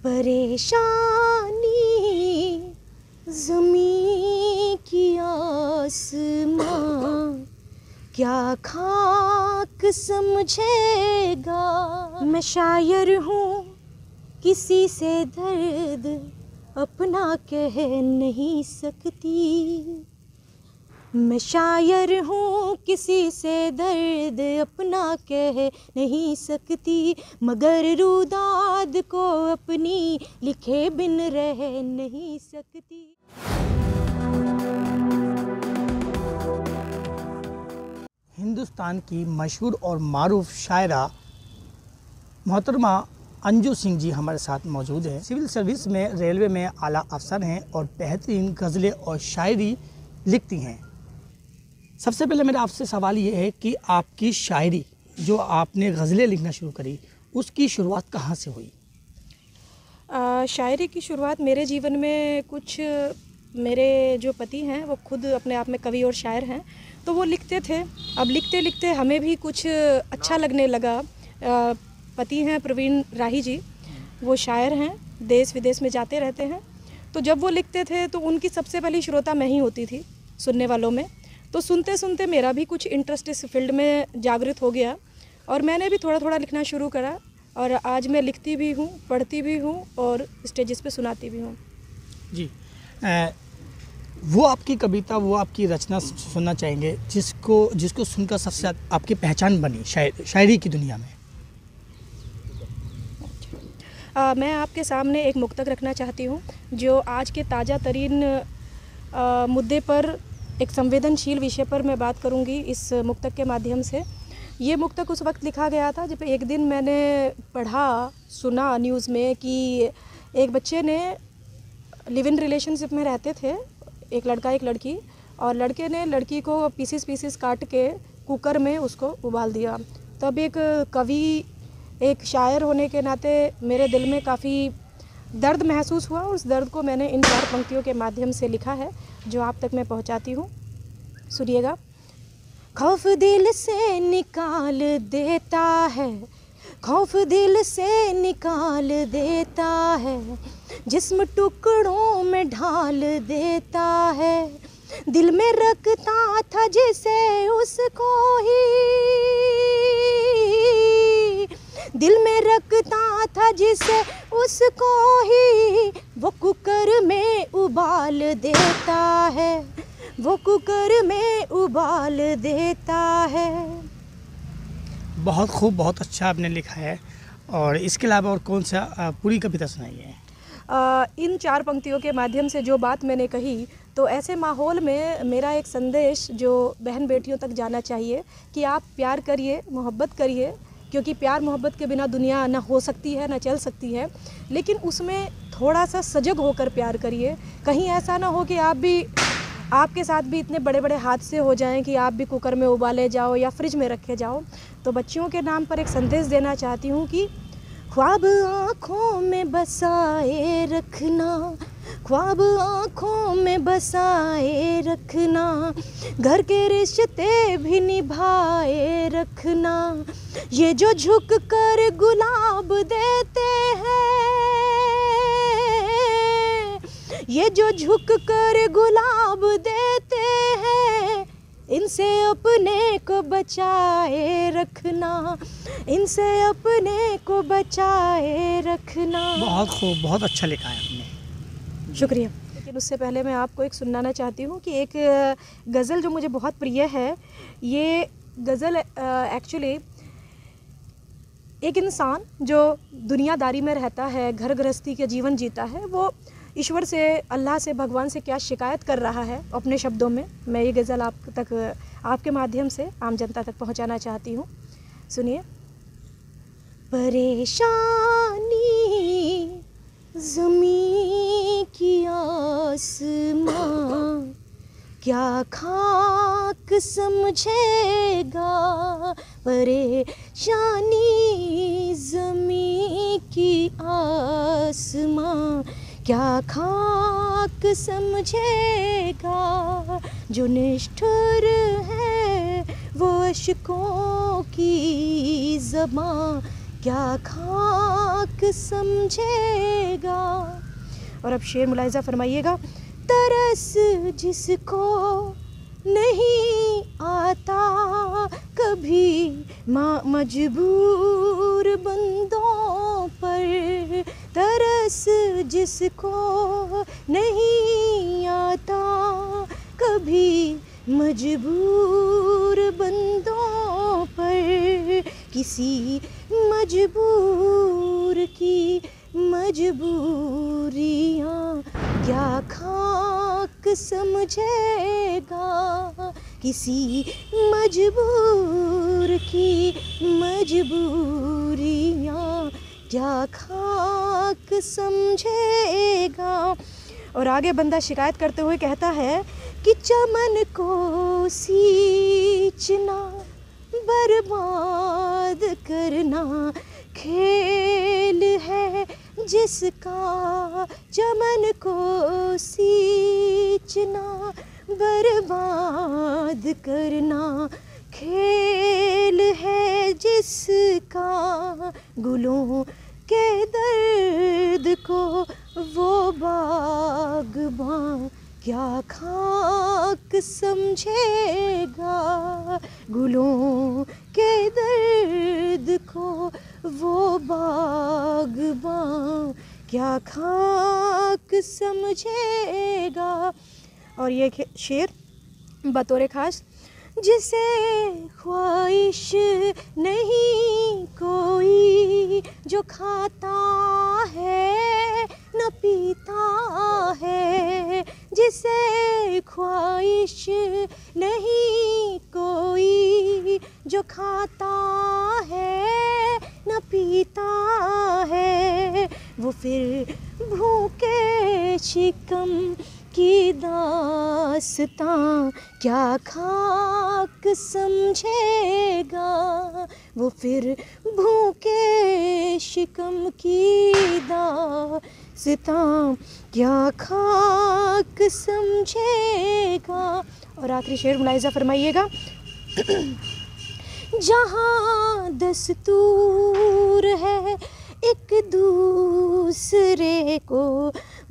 परेशानी ज़मीं की आसमां क्या खाक समझेगा। मैं शायर हूँ किसी से दर्द अपना कह नहीं सकती। मैं शायर हूँ किसी से दर्द अपना कह नहीं सकती, मगर रुदाद को अपनी लिखे बिन रह नहीं सकती। हिंदुस्तान की मशहूर और मारूफ शायरा मोहतरमा अंजू सिंह जी हमारे साथ मौजूद हैं। सिविल सर्विस में रेलवे में आला अफसर हैं और बेहतरीन गज़लें और शायरी लिखती हैं। सबसे पहले मेरा आपसे सवाल ये है कि आपकी शायरी जो आपने गज़लें लिखना शुरू करी उसकी शुरुआत कहाँ से हुई? शायरी की शुरुआत मेरे जीवन में कुछ मेरे जो पति हैं वो खुद अपने आप में कवि और शायर हैं, तो वो लिखते थे। अब लिखते लिखते हमें भी कुछ अच्छा लगने लगा। पति हैं प्रवीण राही जी, वो शायर हैं, देश विदेश में जाते रहते हैं। तो जब वो लिखते थे तो उनकी सबसे पहली श्रोता मैं ही होती थी सुनने वालों में। तो सुनते सुनते मेरा भी कुछ इंटरेस्ट इस फील्ड में जागृत हो गया और मैंने भी थोड़ा थोड़ा लिखना शुरू करा और आज मैं लिखती भी हूँ, पढ़ती भी हूँ और स्टेजेस पे सुनाती भी हूँ। जी, वो आपकी कविता, वो आपकी रचना सुनना चाहेंगे जिसको सुनकर सबसे ज़्यादा आपकी पहचान बनी शायरी की दुनिया में। मैं आपके सामने एक मुक्तक रखना चाहती हूँ जो आज के ताज़ा तरीन मुद्दे पर, एक संवेदनशील विषय पर मैं बात करूँगी इस मुक्तक के माध्यम से। ये मुक्तक उस वक्त लिखा गया था जब एक दिन मैंने सुना न्यूज़ में कि एक बच्चे ने लिव इन रिलेशनशिप में रहते थे, एक लड़का एक लड़की, और लड़के ने लड़की को पीसेस काट के कुकर में उसको उबाल दिया। तब एक कवि, एक शायर होने के नाते मेरे दिल में काफ़ी दर्द महसूस हुआ और उस दर्द को मैंने इन 4 पंक्तियों के माध्यम से लिखा है जो आप तक मैं पहुंचाती हूँ। सुनिएगा। खौफ दिल से निकाल देता है, खौफ दिल से निकाल देता है, जिस्म टुकड़ों में ढाल देता है। दिल में रखता था जिसे उसको ही, दिल में रखता था जिसे उसको ही, वो कुकर में उबाल देता है, वो कुकर में उबाल देता है। बहुत खूब, बहुत अच्छा आपने लिखा है। और इसके अलावा और कौन सा पूरी कविता सुनाइए? इन 4 पंक्तियों के माध्यम से जो बात मैंने कही, तो ऐसे माहौल में मेरा एक संदेश जो बहन बेटियों तक जाना चाहिए कि आप प्यार करिए, मोहब्बत करिए, क्योंकि प्यार मोहब्बत के बिना दुनिया ना हो सकती है ना चल सकती है, लेकिन उसमें थोड़ा सा सजग होकर प्यार करिए। कहीं ऐसा ना हो कि आपके साथ भी इतने बड़े बड़े हादसे हो जाएं कि आप भी कुकर में उबाले जाओ या फ्रिज में रखे जाओ। तो बच्चियों के नाम पर एक संदेश देना चाहती हूँ कि ख्वाब आँखों में बसाए रखना, ख्वाब आँखों में बसाए रखना, घर के रिश्ते भी निभाए रखना। ये जो झुक कर गुलाब देते हैं, ये जो झुक कर गुलाब देते हैं, इनसे अपने को बचाए रखना, इनसे अपने को बचाए रखना। बहुत खूब, बहुत अच्छा लिखा है आपने। शुक्रिया। लेकिन उससे पहले मैं आपको एक सुनाना चाहती हूँ कि एक गज़ल जो मुझे बहुत प्रिय है। ये गज़ल एक्चुअली एक इंसान जो दुनियादारी में रहता है, घर गृहस्थी के जीवन जीता है, वो ईश्वर से, अल्लाह से, भगवान से क्या शिकायत कर रहा है अपने शब्दों में, मैं ये गज़ल आप तक, आपके माध्यम से आम जनता तक पहुंचाना चाहती हूँ। सुनिए। परेशानी ज़मीं की आसमां क्या खाक समझेगा। परेशानी ज़मीं की आसमां क्या खाक समझेगा। जो निष्ठुर है वो अश्कों की ज़बां क्या खाक समझेगा। और अब शेर मुलाहिज़ा फरमाइएगा। तरस जिसको नहीं आता कभी मजबूर बंदों पर, तरस जिसको नहीं आता कभी मजबूर बंदों पर, किसी मजबूर की मजबूरियाँ क्या खाक समझेगा, किसी मजबूर की मजबूरियाँ क्या खाक समझेगा। और आगे बंदा शिकायत करते हुए कहता है कि चमन को सींचना बर्बाद करना खेल है जिसका, चमन को सींचना बर्बाद करना खेल है जिसका, गुलों के दर्द को वो बाग़बां क्या खाक समझेगा, गुलों के दर्द को वो बाग़बां क्या खाक समझेगा। और ये शेर बतौर ख़ास, जिसे ख्वाहिश नहीं कोई जो खाता है न पीता है, जिसे ख्वाहिश नहीं कोई जो खाता है न पीता है, वो फिर भूखे शिकम की दास्तां क्या खाक समझेगा, वो फिर भूखे शिकम की दास्तां क्या खाक समझेगा। और आखिरी शेर मुलाहिज़ा फरमाइएगा। जहाँ दस्तूर है एक दूसरे को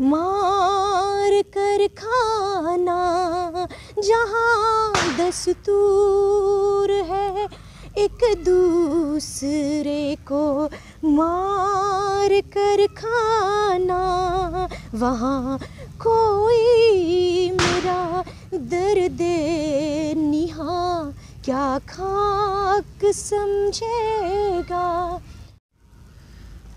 मार कर खाना, जहाँ दस्तूर है एक दूसरे को मार कर खाना, वहाँ कोई मेरा दर्द निहा क्या खाक समझेगा।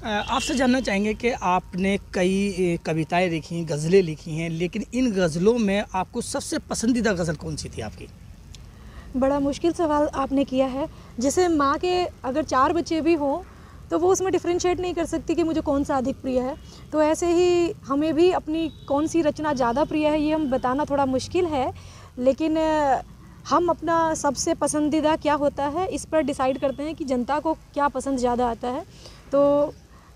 आपसे जानना चाहेंगे कि आपने कई कविताएं लिखी हैं, गज़लें लिखी हैं, लेकिन इन गज़लों में आपको सबसे पसंदीदा गज़ल कौन सी थी आपकी? बड़ा मुश्किल सवाल आपने किया है। जैसे माँ के अगर 4 बच्चे भी हों तो वो उसमें डिफ्रेंशिएट नहीं कर सकती कि मुझे कौन सा अधिक प्रिय है, तो ऐसे ही हमें भी अपनी कौन सी रचना ज़्यादा प्रिय है ये हम बताना थोड़ा मुश्किल है, लेकिन हम अपना सबसे पसंदीदा क्या होता है इस पर डिसाइड करते हैं कि जनता को क्या पसंद ज़्यादा आता है। तो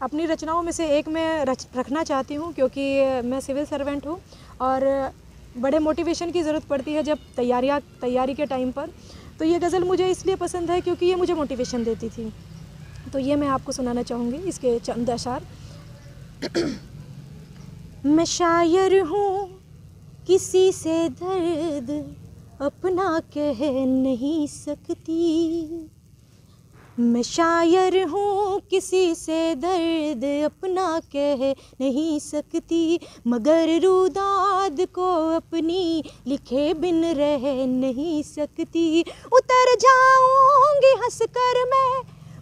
अपनी रचनाओं में से एक मैं रखना चाहती हूँ, क्योंकि मैं सिविल सर्वेंट हूँ और बड़े मोटिवेशन की ज़रूरत पड़ती है जब तैयारी के टाइम पर। तो ये गज़ल मुझे इसलिए पसंद है क्योंकि ये मुझे मोटिवेशन देती थी। तो ये मैं आपको सुनाना चाहूँगी, इसके चंद अशार। मैं शायर हूँ किसी से दर्द अपना कह नहीं सकती, मैं शायर हूँ किसी से दर्द अपना कह नहीं सकती, मगर रुदाद को अपनी लिखे बिन रह नहीं सकती। उतर जाऊँगी हंसकर मैं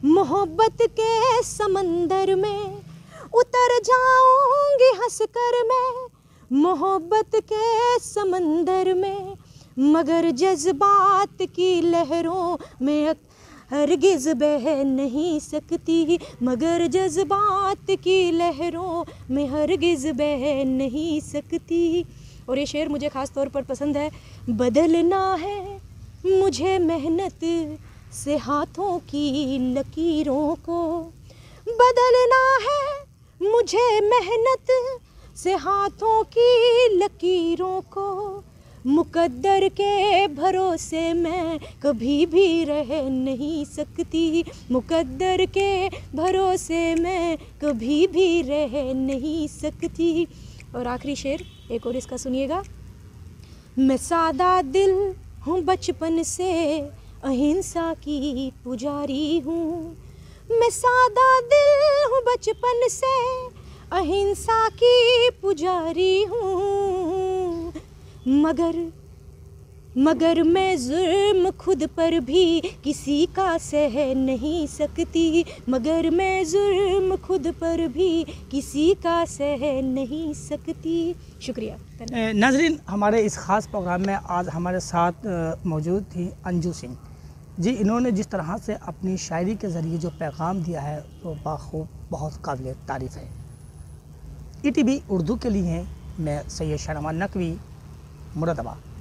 मोहब्बत के समंदर में, उतर जाऊँगी हंसकर मैं मोहब्बत के समंदर में, मगर जज्बात की लहरों में हरगिज़ बह नहीं सकती, मगर जज्बात की लहरों में हरगिज़ बह नहीं सकती। और ये शेर मुझे ख़ास तौर पर पसंद है। बदलना है मुझे मेहनत से हाथों की लकीरों को, बदलना है मुझे मेहनत से हाथों की लकीरों को, मुकद्दर के भरोसे मैं कभी भी रह नहीं सकती, मुकद्दर के भरोसे मैं कभी भी रह नहीं सकती। और आखिरी शेर एक और इसका सुनिएगा। मैं सादा दिल हूँ बचपन से, अहिंसा की पुजारी हूँ। मैं सादा दिल हूँ बचपन से, अहिंसा की पुजारी हूँ। मगर मैं जुर्म खुद पर भी किसी का सह नहीं सकती। मगर मैं जुर्म खुद पर भी किसी का सह नहीं सकती। शुक्रिया। नाज़रीन, हमारे इस ख़ास प्रोग्राम में आज हमारे साथ मौजूद थी अंजू सिंह जी। इन्होंने जिस तरह से अपनी शायरी के ज़रिए जो पैगाम दिया है वो बाखूब बहुत काबिल तारीफ़ है। ETV उर्दू के लिए मैं सैयद शाहनवाज नकवी, मुरादाबाद।